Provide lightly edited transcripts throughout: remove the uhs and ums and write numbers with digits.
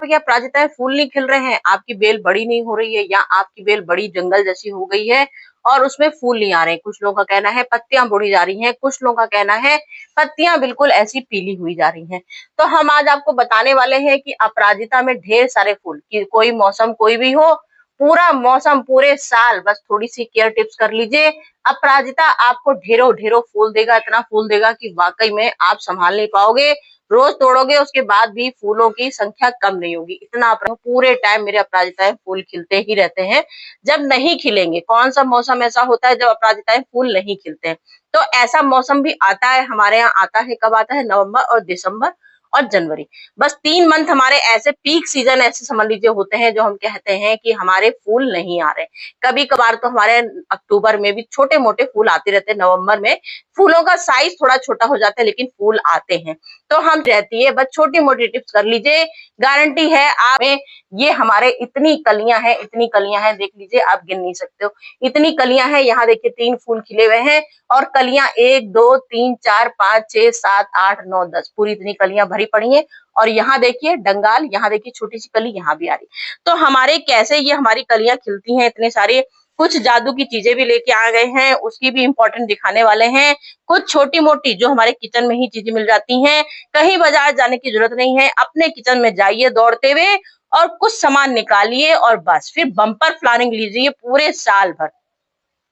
तो क्या अपराजिताएं फूल नहीं खिल रहे हैं, आपकी बेल बड़ी नहीं हो रही है या आपकी बेल बड़ी जंगल जैसी हो गई है और उसमें फूल नहीं आ रहे हैं। कुछ लोगों का कहना है पत्तियां बुढ़ी जा रही हैं, कुछ लोगों का कहना है पत्तियां बिल्कुल ऐसी पीली हुई जा रही हैं। तो हम आज आपको बताने वाले हैं कि अपराजिता में ढेर सारे फूल, कि कोई मौसम कोई भी हो, पूरा मौसम पूरे साल बस थोड़ी सी केयर टिप्स कर लीजिए, अपराजिता आपको ढेरों ढेरों फूल देगा, इतना फूल देगा कि वाकई में आप संभाल नहीं पाओगे। रोज तोड़ोगे उसके बाद भी फूलों की संख्या कम नहीं होगी। इतना पूरे टाइम मेरे अपराजिताएं फूल खिलते ही रहते हैं। जब नहीं खिलेंगे, कौन सा मौसम ऐसा होता है जब अपराजिताएं फूल नहीं खिलते हैं? तो ऐसा मौसम भी आता है, हमारे यहाँ आता है। कब आता है? नवंबर और दिसंबर और जनवरी। बस 3 मंथ हमारे ऐसे पीक सीजन ऐसे समझ लीजिए होते हैं जो हम कहते हैं कि हमारे फूल नहीं आ रहे। कभी कभार तो हमारे अक्टूबर में भी छोटे मोटे फूल आते रहते हैं। नवंबर में फूलों का साइज थोड़ा छोटा हो जाता है लेकिन फूल आते हैं। तो हम रहती है बस छोटी मोटी टिप्स कर लीजिए, गारंटी है आप। ये हमारे इतनी कलियां हैं, इतनी कलियां हैं, देख लीजिए आप गिन नहीं सकते हो, इतनी कलियां हैं। यहाँ देखिए 3 फूल खिले हुए हैं और कलियां 1 2 3 4 5 6 7 8 9 10 पूरी इतनी कलियां भरी पड़ी हैं। और यहाँ देखिए डंगाल, यहाँ देखिए छोटी सी कली यहाँ भी आ रही। तो हमारे कैसे ये हमारी कलियां खिलती हैं इतने सारे, कुछ जादू की चीजें भी लेके आ गए हैं, उसकी भी इंपॉर्टेंट दिखाने वाले हैं। कुछ छोटी मोटी जो हमारे किचन में ही चीजें मिल जाती हैं, कहीं बाजार जाने की जरूरत नहीं है। अपने किचन में जाइए दौड़ते हुए और कुछ सामान निकालिए और बस फिर बम्पर फ्लावरिंग लीजिए पूरे साल भर।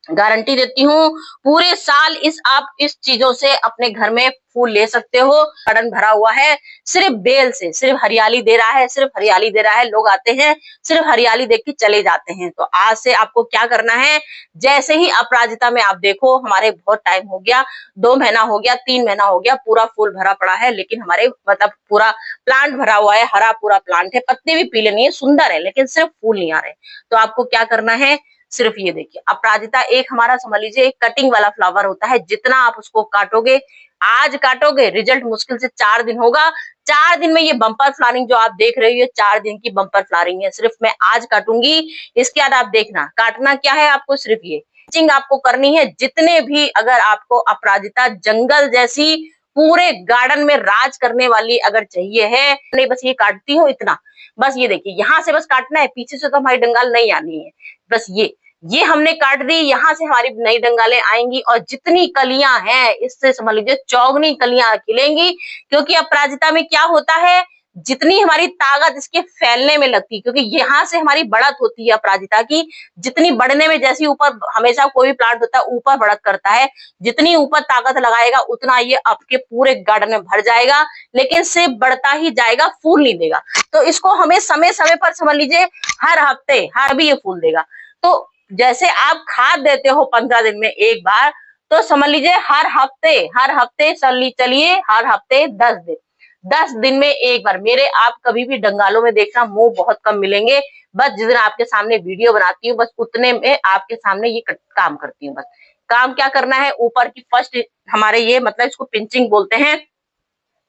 गारंटी देती हूँ पूरे साल आप इस चीजों से अपने घर में फूल ले सकते हो। गार्डन भरा हुआ है सिर्फ बेल से, सिर्फ हरियाली दे रहा है, सिर्फ हरियाली दे रहा है। लोग आते हैं सिर्फ हरियाली देख के चले जाते हैं। तो आज से आपको क्या करना है, जैसे ही अपराजिता में आप देखो हमारे बहुत टाइम हो गया, 2 महीना हो गया, 3 महीना हो गया, पूरा फूल भरा पड़ा है लेकिन हमारे मतलब पूरा प्लांट भरा हुआ है, हरा पूरा प्लांट है, पत्ते भी पीले नहीं है, सुंदर है लेकिन सिर्फ फूल नहीं आ रहे। तो आपको क्या करना है, सिर्फ ये देखिए अपराजिता एक हमारा समझ लीजिए एक कटिंग वाला फ्लावर होता है। जितना आप उसको काटोगे, आज काटोगे, रिजल्ट मुश्किल से 4 दिन होगा। 4 दिन में ये बम्पर फ्लावरिंग जो आप देख रहे हो, ये 4 दिन की बम्पर फ्लावरिंग है। सिर्फ मैं आज काटूंगी, इसके बाद आप देखना। काटना क्या है आपको, सिर्फ ये पिचिंग आपको करनी है। जितने भी अगर आपको अपराजिता जंगल जैसी पूरे गार्डन में राज करने वाली अगर चाहिए है, नहीं बस ये काटती हूँ इतना, बस ये देखिए यहाँ से बस काटना है, पीछे से तो हमारी डंगाल नहीं आनी है। बस ये हमने काट दी, यहाँ से हमारी नई डंगालें आएंगी और जितनी कलियां हैं इससे समझ लीजिए चौगनी कलियां खिलेंगी। क्योंकि अपराजिता में क्या होता है, जितनी हमारी ताकत इसके फैलने में लगती है, क्योंकि यहाँ से हमारी बढ़त होती है अपराजिता की, जितनी बढ़ने में, जैसी ऊपर हमेशा कोई भी प्लांट होता है ऊपर बढ़त करता है, जितनी ऊपर ताकत लगाएगा उतना ये आपके पूरे गार्डन में भर जाएगा, लेकिन सिर्फ बढ़ता ही जाएगा, फूल नहीं देगा। तो इसको हमें समय समय पर समझ लीजिए हर हफ्ते हर भी ये फूल देगा। तो जैसे आप खाद देते हो 15 दिन में एक बार, तो समझ लीजिए हर हफ्ते चलिए हर हफ्ते 10 दिन में एक बार मेरे आप कभी भी डंगालों में देखना मुंह बहुत कम मिलेंगे। बस जिस दिन आपके सामने वीडियो बनाती हूँ बस उतने में आपके सामने ये काम करती हूँ। बस काम क्या करना है, ऊपर की फर्स्ट हमारे ये मतलब इसको पिंचिंग बोलते हैं,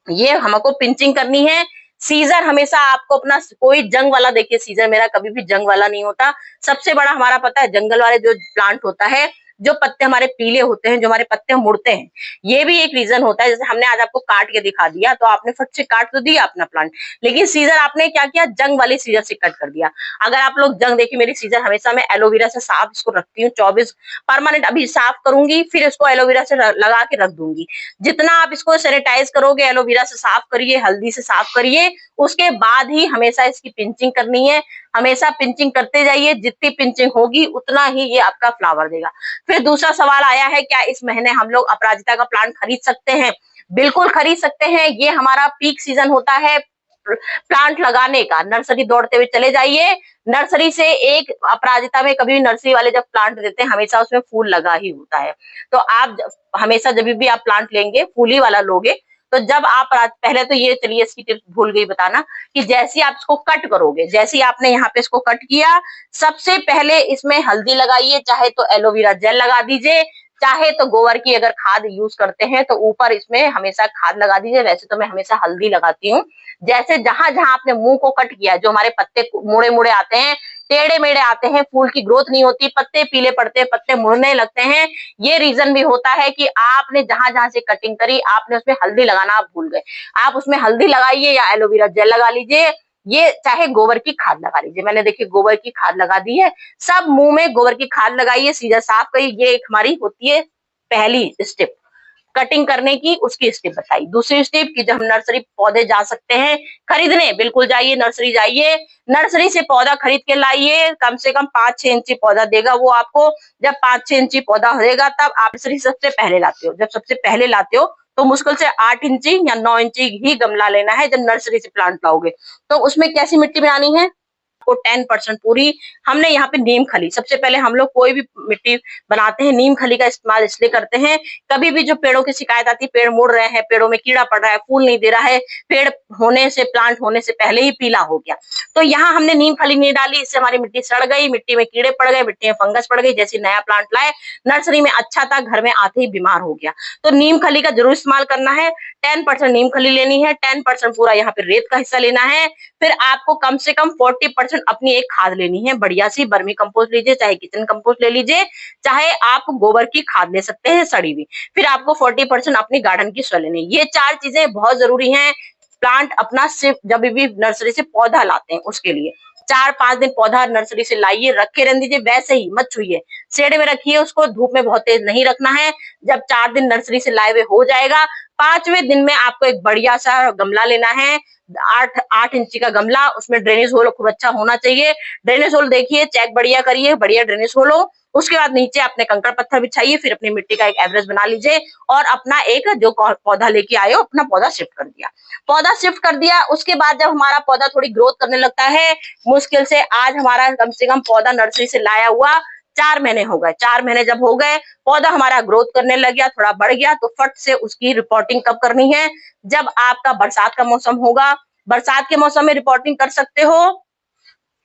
ये हमको पिंचिंग करनी है। सीजर हमेशा आपको अपना कोई जंग वाला, देखिए सीजर मेरा कभी भी जंग वाला नहीं होता। सबसे बड़ा हमारा पता है जंगल वाले जो प्लांट होता है, जो पत्ते हमारे पीले होते हैं, जो हमारे पत्ते मुड़ते हैं, ये भी एक रीजन होता है। जैसे हमने आज आपको काट के दिखा दिया तो आपने फट से काट तो दिया अपना प्लांट, लेकिन सीजर आपने क्या किया, जंग वाली सीजर से कट कर दिया। अगर आप लोग जंग देखिए, मेरी सीजर हमेशा मैं एलोवेरा से साफ इसको रखती हूँ 24 परमानेंट। अभी साफ करूंगी फिर इसको एलोवेरा से लगा के रख दूंगी। जितना आप इसको सैनिटाइज करोगे, एलोवेरा से साफ करिए, हल्दी से साफ करिए, उसके बाद ही हमेशा इसकी पिंचिंग करनी है। हमेशा पिंचिंग करते जाइए, जितनी पिंचिंग होगी उतना ही ये आपका फ्लावर देगा। फिर दूसरा सवाल आया है, क्या इस महीने हम लोग अपराजिता का प्लांट खरीद सकते हैं? बिल्कुल खरीद सकते हैं। ये हमारा पीक सीजन होता है प्लांट लगाने का। नर्सरी दौड़ते हुए चले जाइए, नर्सरी से एक अपराजिता में, कभी भी नर्सरी वाले जब प्लांट देते हैं हमेशा उसमें फूल लगा ही होता है। तो आप हमेशा जब भी आप प्लांट लेंगे फूली वाला लोगे, तो जब आप पहले तो ये चलिए इसकी टिप्स भूल गई बताना, कि जैसे आप इसको कट करोगे, जैसे आपने यहाँ पे इसको कट किया, सबसे पहले इसमें हल्दी लगाइए, चाहे तो एलोवेरा जेल लगा दीजिए, चाहे तो गोबर की अगर खाद यूज करते हैं तो ऊपर इसमें हमेशा खाद लगा दीजिए। वैसे तो मैं हमेशा हल्दी लगाती हूँ। जैसे जहां जहां आपने मुंह को कट किया, जो हमारे पत्ते मुड़े मुड़े आते हैं, टेढ़े मेढ़े आते हैं, फूल की ग्रोथ नहीं होती, पत्ते पीले पड़ते हैं, पत्ते मुड़ने लगते हैं, ये रीजन भी होता है कि आपने जहां जहां से कटिंग करी आपने उसमें हल्दी लगाना आप भूल गए। आप उसमें हल्दी लगाइए या एलोवेरा जेल लगा लीजिए, ये चाहे गोबर की खाद लगा लीजिए, मैंने देखिए गोबर की खाद लगा दी है, सब मुंह में गोबर की खाद लगाइए, सीधा साफ करिए। ये एक हमारी होती है पहली स्टेप कटिंग करने की, उसकी स्टेप बताई। दूसरी स्टेप की जब हम नर्सरी पौधे जा सकते हैं खरीदने, बिल्कुल जाइए नर्सरी जाइए, नर्सरी से पौधा खरीद के लाइए, कम से कम 5-6 इंची पौधा देगा वो आपको। जब 5-6 इंची पौधा होगा तब आप नर्सरी सबसे पहले लाते हो। जब सबसे पहले लाते हो तो मुश्किल से 8 इंची या 9 इंची ही गमला लेना है। जब नर्सरी से प्लांट लाओगे तो उसमें कैसी मिट्टी बनानी है को 10% पूरी। हमने यहाँ पे नीम खली, सबसे पहले हम लोग कोई भी मिट्टी बनाते हैं नीम खली का इस्तेमाल इसलिए करते हैं, कभी भी जो पेड़ों की शिकायत आती है, पेड़ मुड़ रहे हैं, पेड़ों में कीड़ा पड़ रहा है, फूल नहीं दे रहा है, पेड़ होने से प्लांट होने से पहले ही पीला हो गया, तो यहाँ हमने नीम खली नहीं डाली, इससे हमारी मिट्टी सड़ गई, मिट्टी में कीड़े पड़ गए, मिट्टी में फंगस पड़ गई, जैसे नया प्लांट लाए नर्सरी में अच्छा था, घर में आते ही बीमार हो गया। तो नीम खली का जरूर इस्तेमाल करना है। 10% नीम खली लेनी है, 10% पूरा यहाँ पे रेत का हिस्सा लेना है। फिर आपको कम से कम 40% अपनी एक खाद लेनी है, बढ़िया सी वर्मी कंपोस्ट लीजिए, चाहे किचन कंपोस्ट ले लीजिए, चाहे आप गोबर की खाद ले सकते हैं सड़ी हुई। फिर आपको 40% अपनी गार्डन की सॉइल लेनी है। ये 4 चीजें बहुत जरूरी हैं प्लांट अपना सिर्फ जब भी नर्सरी से पौधा लाते हैं उसके लिए। 4-5 दिन पौधा नर्सरी से लाइए, रखे रहने दीजिए, वैसे ही मत छुइए, शेड में रखिए उसको, धूप में बहुत तेज नहीं रखना है। जब 4 दिन नर्सरी से लाए हुए हो जाएगा, 5वें दिन में आपको एक बढ़िया सा गमला लेना है, 8 इंची का गमला, उसमें ड्रेनेज होल खूब अच्छा होना चाहिए। ड्रेनेज होल देखिए, चेक बढ़िया करिए, बढ़िया ड्रेनेज होल हो। उसके बाद नीचे अपने कंकड़ पत्थर बिछाइए, फिर अपनी मिट्टी का एक एवरेज बना लीजिए और अपना एक जो पौधा लेके आए हो अपना पौधा शिफ्ट कर दिया। पौधा शिफ्ट कर दिया, उसके बाद जब हमारा पौधा थोड़ी ग्रोथ करने लगता है, मुश्किल से आज हमारा कम से कम पौधा नर्सरी से लाया हुआ 4 महीने हो गए। 4 महीने जब हो गए, पौधा हमारा ग्रोथ करने लग गया, थोड़ा बढ़ गया, तो फट से उसकी रिपोर्टिंग कब करनी है? जब आपका बरसात का मौसम होगा। बरसात के मौसम में रिपोर्टिंग कर सकते हो।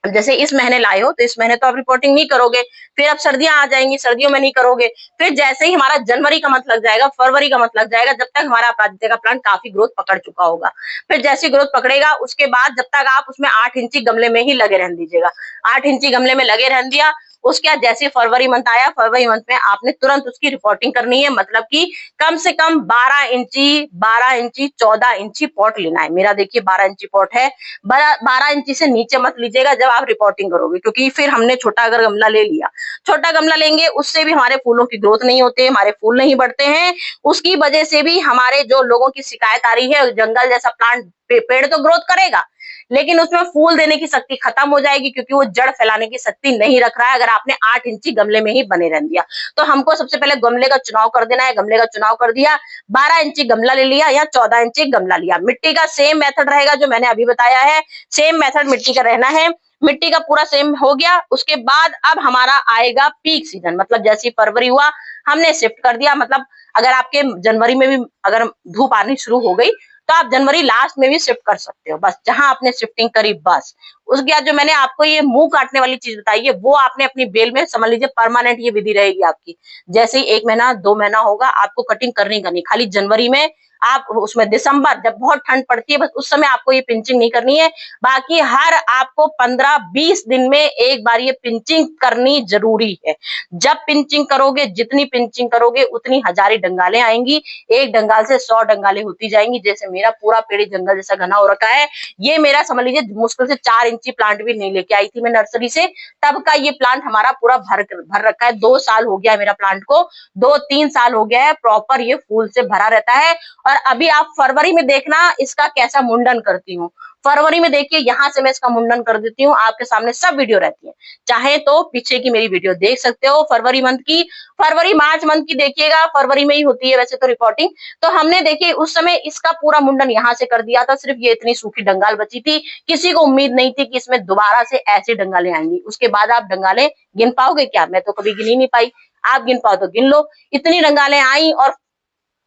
जैसे इस महीने लाए हो तो इस महीने तो आप रिपोर्टिंग नहीं करोगे, फिर अब सर्दियां आ जाएंगी, सर्दियों में नहीं करोगे, फिर जैसे ही हमारा जनवरी का मंथ लग जाएगा, फरवरी का मंथ लग जाएगा, जब तक हमारा अपराजिता का प्लांट काफी ग्रोथ पकड़ चुका होगा। फिर जैसी ग्रोथ पकड़ेगा उसके बाद जब तक आप उसमें 8 इंची गमले में ही लगे रहने दीजिएगा। 8 इंची गमले में लगे रहने दिया, उसके बाद जैसे फरवरी मंथ आया, फरवरी मंथ में आपने तुरंत उसकी रिपोर्टिंग करनी है, मतलब कि कम से कम 12 इंची 14 इंची पॉट लेना है। मेरा देखिए 12 इंची पॉट है, 12 इंची से नीचे मत लीजिएगा जब आप रिपोर्टिंग करोगे, क्योंकि फिर हमने छोटा अगर गमला ले लिया, छोटा गमला लेंगे उससे भी हमारे फूलों की ग्रोथ नहीं होती है, हमारे फूल नहीं बढ़ते हैं। उसकी वजह से भी हमारे जो लोगों की शिकायत आ रही है, जंगल जैसा प्लांट पेड़ तो ग्रोथ करेगा लेकिन उसमें फूल देने की शक्ति खत्म हो जाएगी, क्योंकि वो जड़ फैलाने की शक्ति नहीं रख रहा है अगर आपने 8 इंची गमले में ही बने रहने दिया। तो हमको सबसे पहले गमले का चुनाव कर देना है। गमले का चुनाव कर दिया, 12 इंची गमला ले लिया या 14 इंची गमला लिया। मिट्टी का सेम मेथड रहेगा जो मैंने अभी बताया है, सेम मेथड मिट्टी का रहना है। मिट्टी का पूरा सेम हो गया, उसके बाद अब हमारा आएगा पीक सीजन, मतलब जैसे फरवरी हुआ हमने शिफ्ट कर दिया, मतलब अगर आपके जनवरी में भी अगर धूप आनी शुरू हो गई तो आप जनवरी लास्ट में भी शिफ्ट कर सकते हो, बस जहां आपने शिफ्टिंग करी बस। उसके बाद जो मैंने आपको ये मुंह काटने वाली चीज बताई है वो आपने अपनी बेल में समझ लीजिए परमानेंट ये विधि रहेगी आपकी। जैसे ही 1 महीना 2 महीना होगा आपको कटिंग करनी करनी, खाली जनवरी में आप उसमें दिसंबर जब बहुत ठंड पड़ती है बस उस समय आपको ये पिंचिंग नहीं करनी है, बाकी हर आपको 15-20 दिन में एक बार ये पिंचिंग करनी जरूरी है। जब पिंचिंग करोगे, जितनी पिंचिंग करोगे उतनी हजारी डंगालें आएंगी, एक डंगाल से 100 डंगालें होती जाएंगी। जैसे मेरा पूरा पेड़ जंगल जैसा घना हो रखा है, ये मेरा समझ लीजिए मुश्किल से 4 इंची प्लांट भी नहीं लेके आई थी मैं नर्सरी से, तब का ये प्लांट हमारा पूरा भर रखा है। 2 साल हो गया है मेरा प्लांट को, 2-3 साल हो गया है प्रॉपर ये फूल से भरा रहता है। और अभी आप फरवरी में देखना इसका कैसा मुंडन करती हूँ, फरवरी में देखिए यहाँ से मैं इसका मुंडन कर देती हूँ, आपके सामने सब वीडियो रहती है, चाहे तो पीछे की मेरी वीडियो देख सकते हो फरवरी मंथ की। फरवरी मार्च मंथ की देखिएगा, फरवरी में ही होती है वैसे तो रिपोर्टिंग। तो हमने देखिए उस समय इसका पूरा मुंडन यहाँ से कर दिया था, सिर्फ ये इतनी सूखी डंगाल बची थी, किसी को उम्मीद नहीं थी कि इसमें दोबारा से ऐसी डंगालें आएंगी। उसके बाद आप डंगालें गिन पाओगे क्या? मैं तो कभी गिन ही नहीं पाई, आप गिन पाओ तो गिन लो, इतनी डंगालें आई। और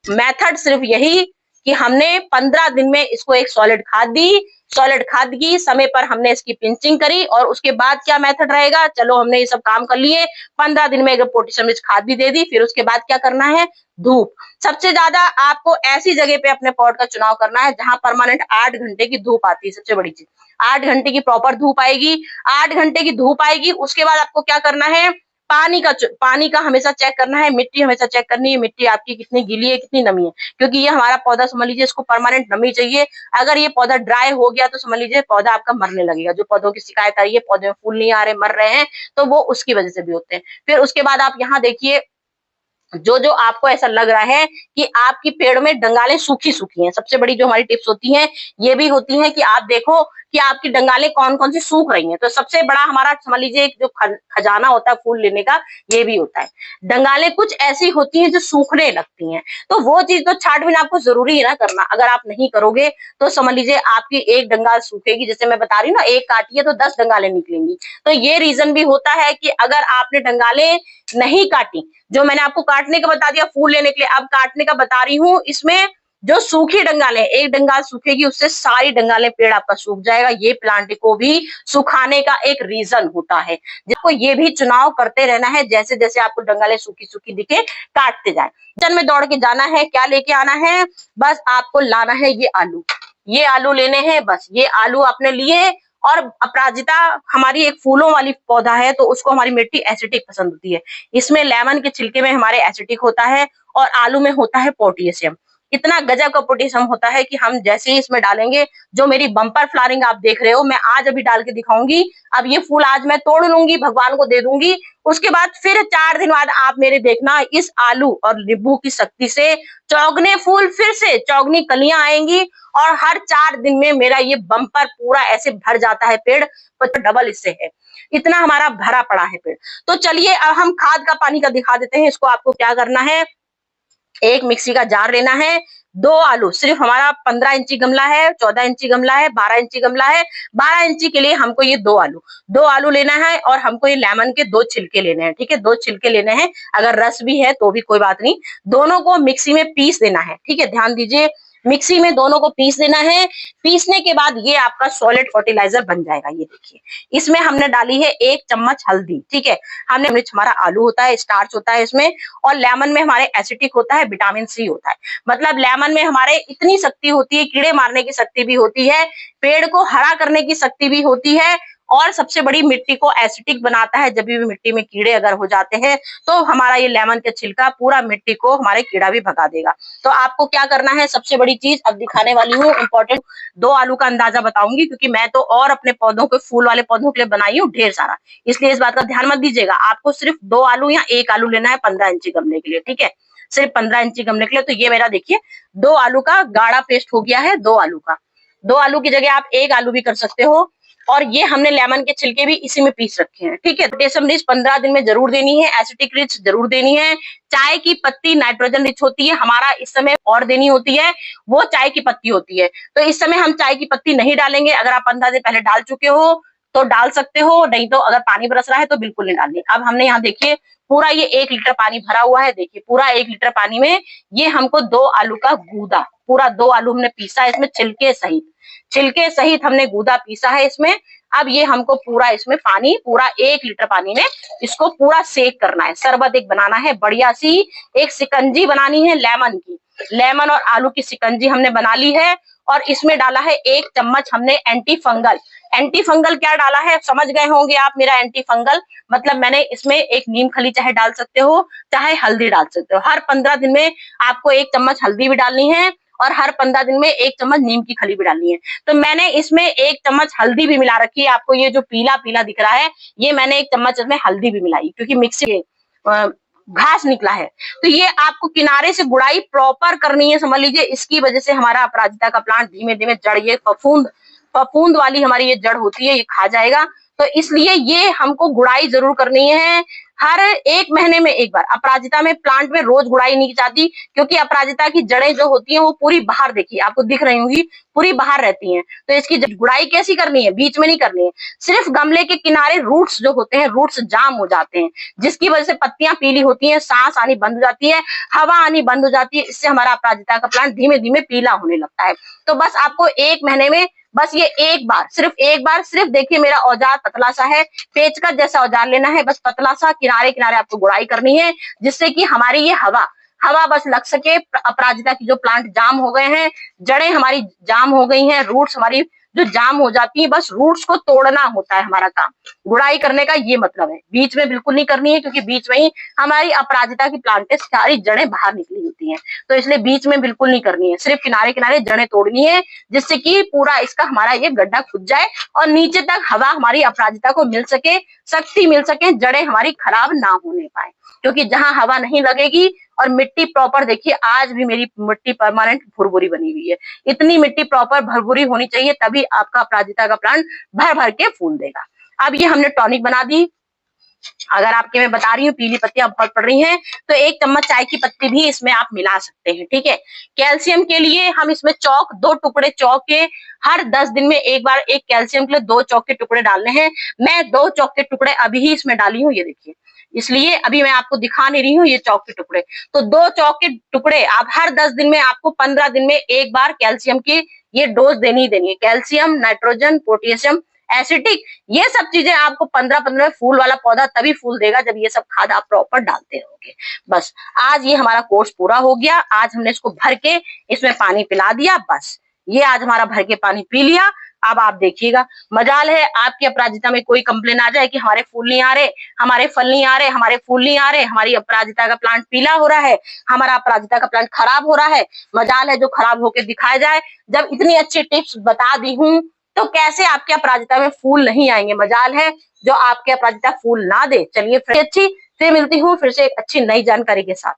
मेथड सिर्फ यही कि हमने 15 दिन में इसको एक सॉलिड खाद दी, सॉलिड खाद की समय पर हमने इसकी पिंचिंग करी। और उसके बाद क्या मेथड रहेगा, चलो हमने ये सब काम कर लिए, 15 दिन में पोटेशियम रिच खाद भी दे दी, फिर उसके बाद क्या करना है, धूप। सबसे ज्यादा आपको ऐसी जगह पे अपने पॉट का चुनाव करना है जहां परमानेंट 8 घंटे की धूप आती है, सबसे बड़ी चीज 8 घंटे की प्रॉपर धूप आएगी। 8 घंटे की धूप आएगी, उसके बाद आपको क्या करना है, पानी का हमेशा चेक करना है, मिट्टी हमेशा चेक करनी है, मिट्टी आपकी कितनी गीली है, कितनी नमी है, क्योंकि ये हमारा पौधा समझ लीजिए इसको परमानेंट नमी चाहिए। अगर ये पौधा ड्राई हो गया तो समझ लीजिए पौधा आपका मरने लगेगा। जो पौधों की शिकायत आ रही है, पौधे में फूल नहीं आ रहे, मर रहे हैं, तो वो उसकी वजह से भी होते हैं। फिर उसके बाद आप यहाँ देखिए, जो जो आपको ऐसा लग रहा है कि आपकी पेड़ में डंगालें सूखी-सूखी हैं, सबसे बड़ी जो हमारी टिप्स होती हैं, ये भी होती हैं कि आप देखो कि आपकी डंगालें कौन-कौन सी सूख रही हैं। तो सबसे बड़ा हमारा समझ लीजिए एक जो खजाना होता है फूल लेने का, ये भी होता है। डंगालें कुछ ऐसी होती हैं जो सूखने लगती हैं, तो वो चीज़ तो छाँट-बीन आपको ज़रूरी है ना करना। अगर आप नहीं करोगे तो समझ लीजिए आपकी एक डंगाल सूखेगी, जैसे मैं बता रही हूँ ना, एक काटी है तो 10 डंगालें निकलेंगी। तो ये रीज़न भी होता है कि अगर आपने डंगालें नहीं काटी, जो मैंने आपको काटने का बता दिया फूल लेने के लिए, अब काटने का बता रही हूँ, इसमें जो सूखी डंगालें, एक डंगाल सूखेगी उससे सारी डंगालें पेड़ आपका सूख जाएगा। ये प्लांट को भी सुखाने का एक रीजन होता है, जिसको ये भी चुनाव करते रहना है, जैसे जैसे आपको डंगालें सूखी सूखी दिखे काटते जाए। किचन में दौड़ के जाना है, क्या लेके आना है, बस आपको लाना है ये आलू, ये आलू लेने हैं, बस ये आलू आपने लिए। और अपराजिता हमारी एक फूलों वाली पौधा है, तो उसको हमारी मिट्टी एसिडिक पसंद होती है। इसमें लेमन के छिलके में हमारे एसिडिक होता है और आलू में होता है पोटेशियम। इतना गजब का पोटेशियम होता है कि हम जैसे ही इसमें डालेंगे, जो मेरी बम्पर फ्लावरिंग आप देख रहे हो, मैं आज अभी डाल के दिखाऊंगी। अब ये फूल आज मैं तोड़ लूंगी, भगवान को दे दूंगी, उसके बाद फिर 4 दिन बाद आप मेरे देखना, इस आलू और नींबू की शक्ति से चौगने फूल, फिर से चौगनी कलियां आएंगी और हर 4 दिन में मेरा ये बम्पर पूरा ऐसे भर जाता है पेड़, तो डबल इससे है, इतना हमारा भरा पड़ा है पेड़। तो चलिए अब हम खाद का पानी का दिखा देते हैं। इसको आपको क्या करना है, एक मिक्सी का जार लेना है, 2 आलू, सिर्फ हमारा 15 इंची गमला है, 14 इंची गमला है, 12 इंची गमला है, 12 इंची के लिए हमको ये 2 आलू लेना है और हमको ये लेमन के 2 छिलके लेने हैं, ठीक है, 2 छिलके लेने हैं। अगर रस भी है तो भी कोई बात नहीं, दोनों को मिक्सी में पीस देना है, ठीक है, ध्यान दीजिए, मिक्सी में दोनों को पीस देना है। पीसने के बाद ये आपका सॉलिड फर्टिलाइजर बन जाएगा। ये देखिए, इसमें हमने डाली है 1 चम्मच हल्दी, ठीक है, हमने हमारा आलू होता है, स्टार्च होता है इसमें, और लेमन में हमारे एसिडिक होता है, विटामिन सी होता है, मतलब लेमन में हमारे इतनी शक्ति होती है, कीड़े मारने की शक्ति भी होती है, पेड़ को हरा करने की शक्ति भी होती है, और सबसे बड़ी मिट्टी को एसिडिक बनाता है। जब भी मिट्टी में कीड़े अगर हो जाते हैं तो हमारा ये लेमन का छिलका पूरा मिट्टी को हमारे कीड़ा भी भगा देगा। तो आपको क्या करना है, सबसे बड़ी चीज अब दिखाने वाली हूँ, इंपॉर्टेंट, 2 आलू का अंदाजा बताऊंगी, क्योंकि मैं तो और अपने पौधों के फूल वाले पौधों के लिए बनाई हूँ ढेर सारा, इसलिए इस बात का ध्यान मत दीजिएगा। आपको सिर्फ 2 आलू या 1 आलू लेना है 15 इंची गमले के लिए, ठीक है, सिर्फ 15 इंची गमले के लिए। तो ये मेरा देखिए 2 आलू का गाढ़ा पेस्ट हो गया है, 2 आलू का, 2 आलू की जगह आप 1 आलू भी कर सकते हो। और ये हमने लेमन के छिलके भी इसी में पीस रखे हैं, ठीक है। पोटेशियम रिच 15 दिन में जरूर देनी है, एसिडिक रिच जरूर देनी है। चाय की पत्ती नाइट्रोजन रिच होती है, हमारा इस समय और देनी होती है, वो चाय की पत्ती होती है। तो इस समय हम चाय की पत्ती नहीं डालेंगे, अगर आप 15 दिन पहले डाल चुके हो तो डाल सकते हो, नहीं तो अगर पानी बरस रहा है तो बिल्कुल नहीं डालनी। अब हमने यहाँ देखिए पूरा ये 1 लीटर पानी भरा हुआ है, देखिए पूरा 1 लीटर पानी में ये हमको 2 आलू का गूदा, पूरा 2 आलू हमने पीसा है इसमें छिलके सहित हमने गूदा पीसा है इसमें। अब ये हमको पूरा इसमें पानी, पूरा 1 लीटर पानी में इसको पूरा सेक करना है, शरबत एक बनाना है, बढ़िया सी एक शिकंजी बनानी है लेमन की, लेमन और आलू की शिकंजी हमने बना ली है। और इसमें डाला है 1 चम्मच हमने एंटी फंगल क्या डाला है समझ गए होंगे आप, मेरा एंटी फंगल मतलब मैंने इसमें एक नीम खली चाहे डाल सकते हो, चाहे हल्दी डाल सकते हो। हर 15 दिन में आपको 1 चम्मच हल्दी भी डालनी है और हर 15 दिन में 1 चम्मच नीम की खली भी डालनी है। तो मैंने इसमें 1 चम्मच हल्दी भी मिला रखी है, आपको ये जो पीला पीला दिख रहा है, ये मैंने 1 चम्मच इसमें हल्दी भी मिलाई, क्योंकि मिक्सी घास निकला है। तो ये आपको किनारे से गुड़ाई प्रॉपर करनी है, समझ लीजिए, इसकी वजह से हमारा अपराजिता का प्लांट धीमे धीमे जड़, ये फफूंद वाली हमारी ये जड़ होती है, ये खा जाएगा। तो इसलिए ये हमको गुड़ाई जरूर करनी है, हर 1 महीने में एक बार। अपराजिता में प्लांट में रोज गुड़ाई नहीं की जाती, क्योंकि अपराजिता की जड़ें जो होती हैं वो पूरी बाहर, देखिए आपको दिख रही होंगी, पूरी बाहर रहती हैं। तो इसकी गुड़ाई कैसी करनी है, बीच में नहीं करनी है, सिर्फ गमले के किनारे रूट्स जो होते हैं, रूट्स जाम हो जाते हैं, जिसकी वजह से पत्तियां पीली होती हैं, सांस आनी बंद हो जाती है, हवा आनी बंद हो जाती है, इससे हमारा अपराजिता का प्लांट धीमे धीमे पीला होने लगता है। तो बस आपको 1 महीने में बस ये एक बार सिर्फ देखिए, मेरा औजार पतला सा है, पेचकस जैसा औजार लेना है, बस पतला सा, किनारे किनारे आपको गुड़ाई करनी है, जिससे कि हमारी ये हवा बस लग सके। अपराजिता की जो प्लांट जाम हो गए हैं, जड़ें हमारी जाम हो गई हैं, रूट्स हमारी जो जाम हो जाती है, बस रूट्स को तोड़ना होता है हमारा काम। गुड़ाई करने का ये मतलब है, बीच में बिल्कुल नहीं करनी है, क्योंकि बीच में ही हमारी अपराजिता की प्लांट सारी जड़ें बाहर निकली होती हैं, तो इसलिए बीच में बिल्कुल नहीं करनी है, सिर्फ किनारे किनारे जड़ें तोड़नी है, जिससे कि पूरा इसका हमारा ये गड्ढा खुद जाए और नीचे तक हवा हमारी अपराजिता को मिल सके, शक्ति मिल सके, जड़ें हमारी खराब ना होने पाए। क्योंकि जहां हवा नहीं लगेगी और मिट्टी प्रॉपर, देखिए आज भी मेरी मिट्टी परमानेंट भुरभुरी बनी हुई है, इतनी मिट्टी प्रॉपर भुरभुरी होनी चाहिए, तभी आपका अपराजिता का प्लांट भर भर के फूल देगा। अब ये हमने टॉनिक बना दी। अगर आपके मैं बता रही हूँ पीली पत्तियां बहुत पड़ रही हैं, तो 1 चम्मच चाय की पत्ती भी इसमें आप मिला सकते हैं, ठीक है। कैल्शियम के लिए हम इसमें चौक, 2 टुकड़े चौक के, हर 10 दिन में एक बार एक कैल्शियम के लिए 2 चौक के टुकड़े डालने हैं। मैं 2 चौक के टुकड़े अभी ही इसमें डाली हूँ, ये देखिए, इसलिए अभी मैं आपको दिखा नहीं रही हूँ ये चौक के टुकड़े। तो 2 चौक के टुकड़े आप हर 10 दिन में, आपको 15 दिन में एक बार कैल्शियम की ये डोज देनी ही देनी है। कैल्शियम, नाइट्रोजन, पोटेशियम, एसिटिक, ये सब चीजें आपको 15-15 में, फूल वाला पौधा तभी फूल देगा जब ये सब खाद आप प्रॉपर डालते रहोगे। बस आज ये हमारा कोर्स पूरा हो गया। आज हमने इसको भर के इसमें पानी पिला दिया, बस ये आज हमारा भर के पानी पी लिया। अब आप देखिएगा, मजाल है आपकी अपराजिता में कोई कंप्लेन आ जाए कि हमारे फूल नहीं आ रहे, हमारे फल नहीं आ रहे, हमारे फूल नहीं आ रहे, हमारी अपराजिता का प्लांट पीला हो रहा है, हमारा अपराजिता का प्लांट खराब हो रहा है। मजाल है जो खराब होके दिखाया जाए। जब इतनी अच्छी टिप्स बता दी हूँ, तो कैसे आपके अपराजिता में फूल नहीं आएंगे? मजाल है जो आपके अपराजिता फूल ना दे। चलिए फिर मिलती हूँ फिर से एक अच्छी नई जानकारी के साथ।